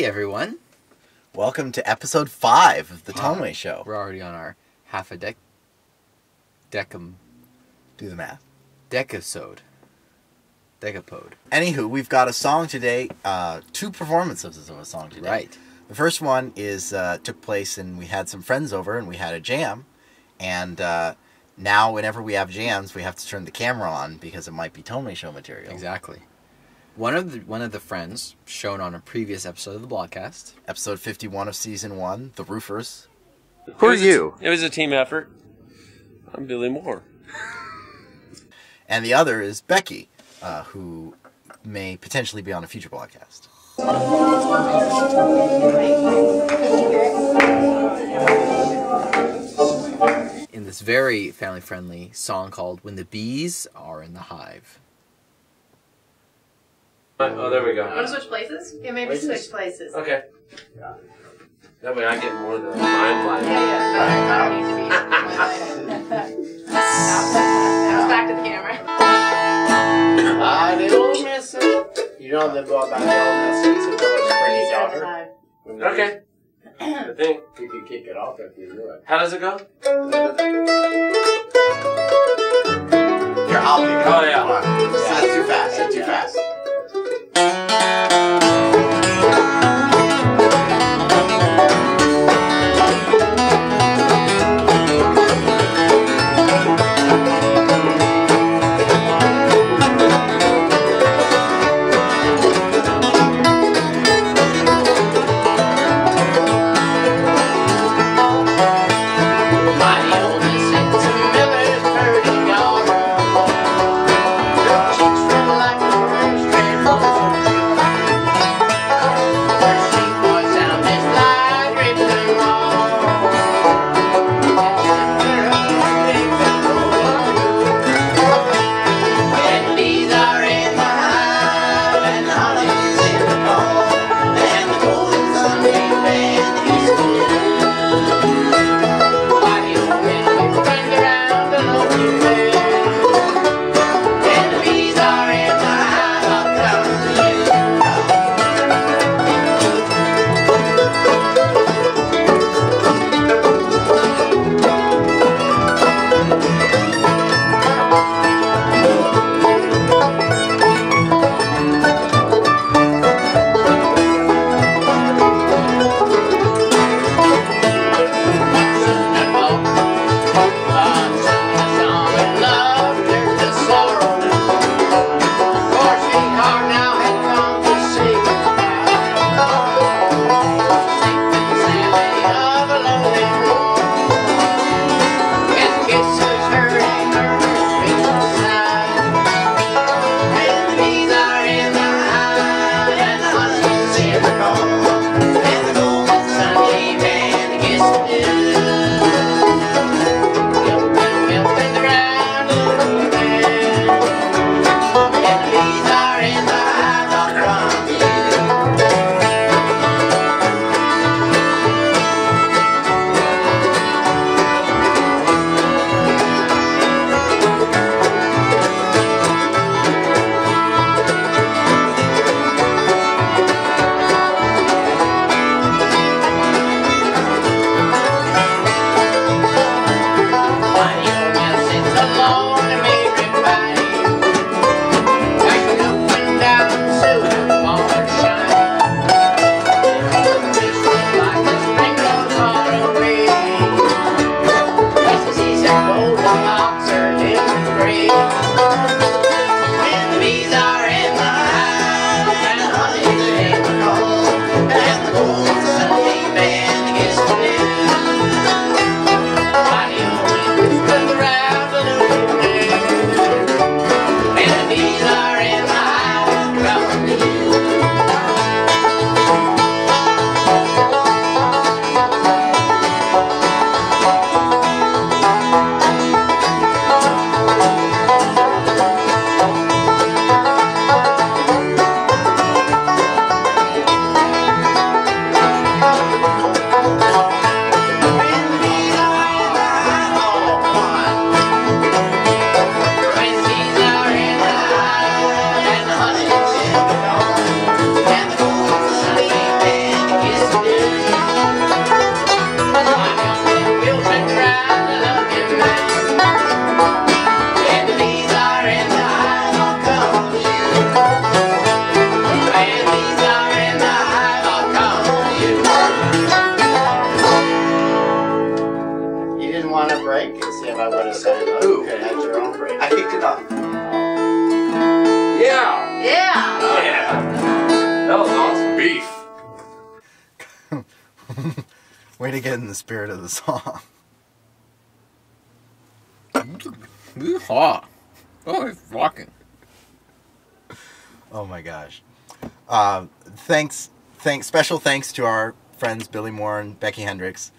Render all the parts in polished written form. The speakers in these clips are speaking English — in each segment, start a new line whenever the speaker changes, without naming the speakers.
Hey everyone.
Welcome to episode 5 of the ToneWay show.
We're already on our half a decum.
Do the math.
Decapode.
Anywho, we've got a song today, 2 performances of a song today.
Right.
The first one is took place and we had some friends over and we had a jam. And now whenever we have jams, we have to turn the camera on because it might be ToneWay show material.
Exactly. One of the friends shown on a previous episode of the Blogcast.
Episode 51 of season 1, The Roofers.
Who are you? It was a team effort. I'm Billy Moore.
And the other is Becky, who may potentially be on a future Blogcast.
In this very family-friendly song called When the Bees Are in the Hive.
Oh, there we go.
Want to switch places? Yeah, maybe switch places.
Okay. That way I get more of the limelight.
Yeah, I don't need to be. Now it's back to the camera.
The old messy. You know the book about the old messy? It's a pretty daughter.
Okay. I think.
You can kick it off if you do it.
How does it go?
Here, I'll kick it off.
Oh, yeah.
Come on. That's too fast. That's too fast. My old break and see if I would have said, oh,
Ooh.
you could have had your own break.
I kicked it off.
Yeah.
Yeah.
Yeah. That was awesome. Beef.
Way to get in the spirit of the song.
Yeehaw. Oh, it's rocking.
Oh my gosh. Special thanks to our friends Billy Moore and Becky Hendricks,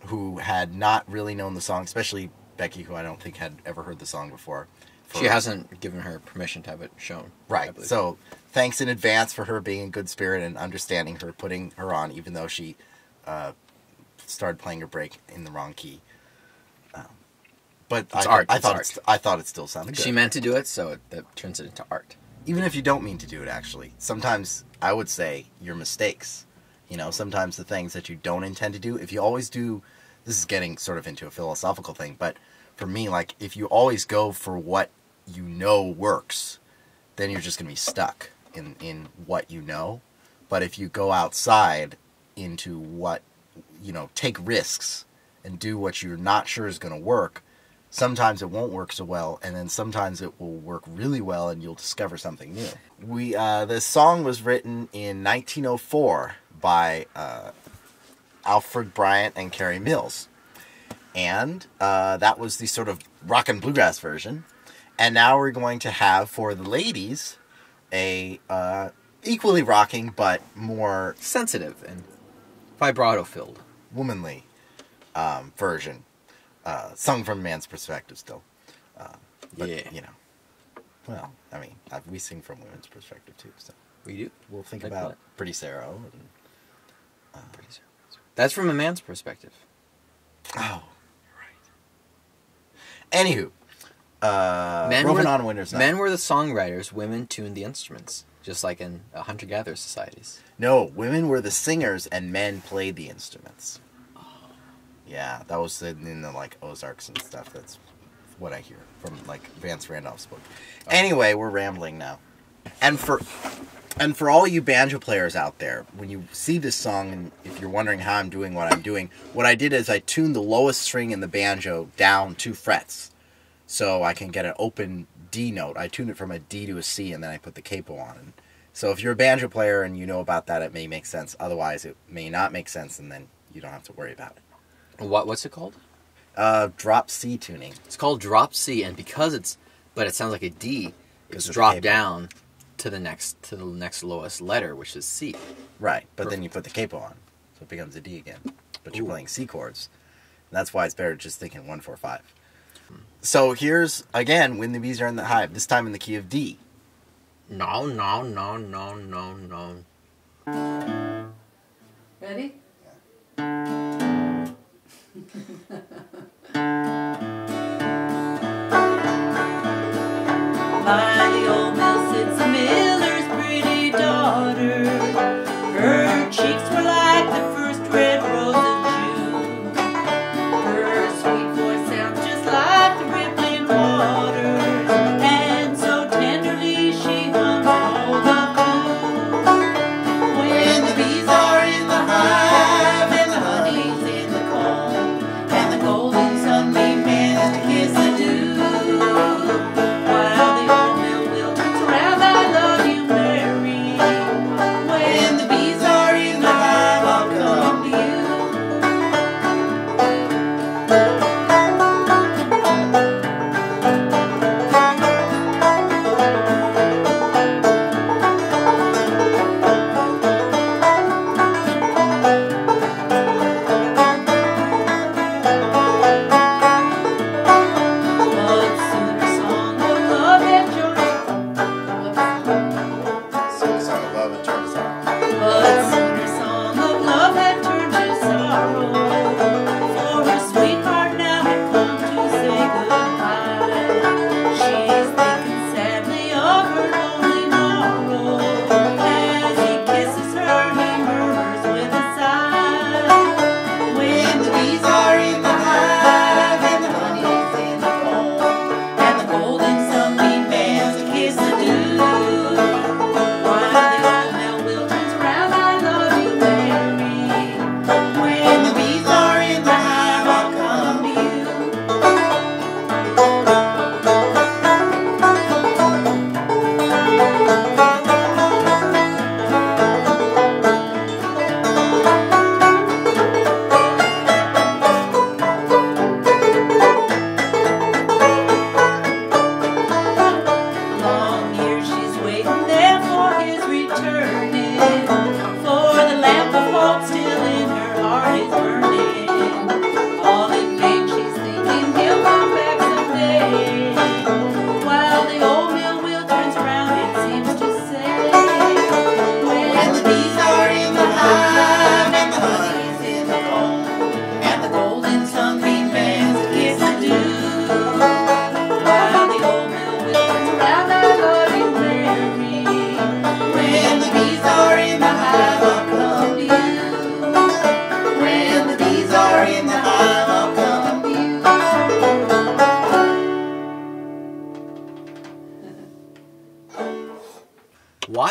who had not really known the song, especially Becky, who I don't think had ever heard the song before.
She hasn't given her permission to have it shown.
Right. So thanks in advance for her being in good spirit and understanding her, putting her on, even though she started playing her break in the wrong key. But I thought it still sounded good.
She meant to do it, so that turns it into art.
Even if you don't mean to do it, actually, sometimes I would say your mistakes. You know, sometimes the things that you don't intend to do, if you always do, this is getting sort of into a philosophical thing, but for me, like, if you always go for what you know works, then you're just going to be stuck in what you know. But if you go outside into what, you know, take risks and do what you're not sure is going to work, sometimes it won't work so well, and then sometimes it will work really well and you'll discover something new. This song was written in 1904 by Alfred Bryant and Carrie Mills. And that was the sort of rock and bluegrass version. And now we're going to have, for the ladies, a equally rocking but more
sensitive and vibrato-filled,
womanly version. Sung from a man's perspective still. But,
yeah.
you know. Well, I mean, we sing from women's perspective too. So
We do.
we'll think
Like
about
what?
Pretty Sarah. And,
That's from a man's perspective.
oh, right. Anywho. Roving on Winter's Night.
Men were the songwriters, women tuned the instruments, just like in hunter-gatherer societies.
No, women were the singers and men played the instruments. Yeah, that was in the like Ozarks and stuff. That's what I hear from like Vance Randolph's book. Anyway, we're rambling now. And for all you banjo players out there, when you see this song and if you're wondering how I'm doing what I'm doing, what I did is I tuned the lowest string in the banjo down 2 frets. So I can get an open D note. I tuned it from a D to a C, and then I put the capo on. And so if you're a banjo player and you know about that, it may make sense. Otherwise, it may not make sense, and then you don't have to worry about it.
What's it called?
Drop C tuning.
It's called drop C, and because it sounds like a D, it's
of
dropped
the capo.
down to the next lowest letter, which is C.
Right, but then you put the capo on, so it becomes a D again. But you're playing C chords. And that's why it's better just thinking 1, 4, 5. So here's, again, When the Bees Are in the Hive, this time in the key of D.
No, no, no, no, no, no.
Ready? By the old mill sits a miller's pretty daughter. Her cheeks were like the first red rose of June. Her sweet voice sounds just like the rippling waters, and so tenderly she hums all the tune. When the bees are in the hive and the honey's in the comb, and the golden sun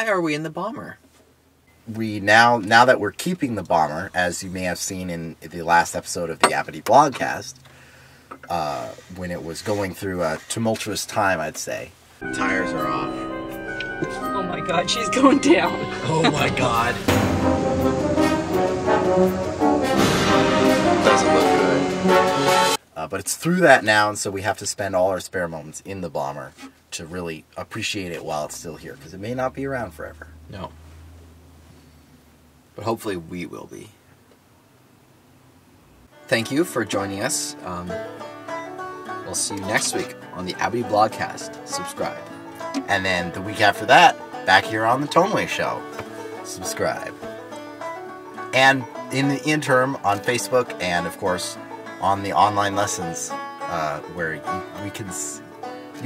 why are we in the bomber?
We now that we're keeping the bomber, as you may have seen in the last episode of the Appity Blogcast, when it was going through a tumultuous time, I'd say. Tires are off.
Oh my god, she's going down.
Oh my god.
Doesn't look good. But it's through that now, and so we have to spend all our spare moments in the bomber to really appreciate it while it's still here, because it may not be around forever.
No. But hopefully we will be. Thank you for joining us. We'll see you next week on the Appity Blogcast. Subscribe.
And then the week after that, back here on the ToneWay Show. Subscribe. And in the interim, on Facebook and, of course, on the online lessons, where you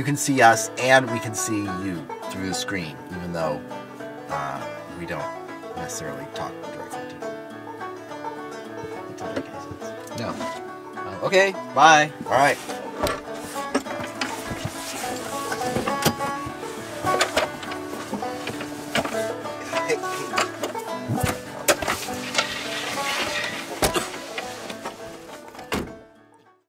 can see us and we can see you through the screen, even though we don't necessarily talk directly to you.
No. Okay, bye.
All right.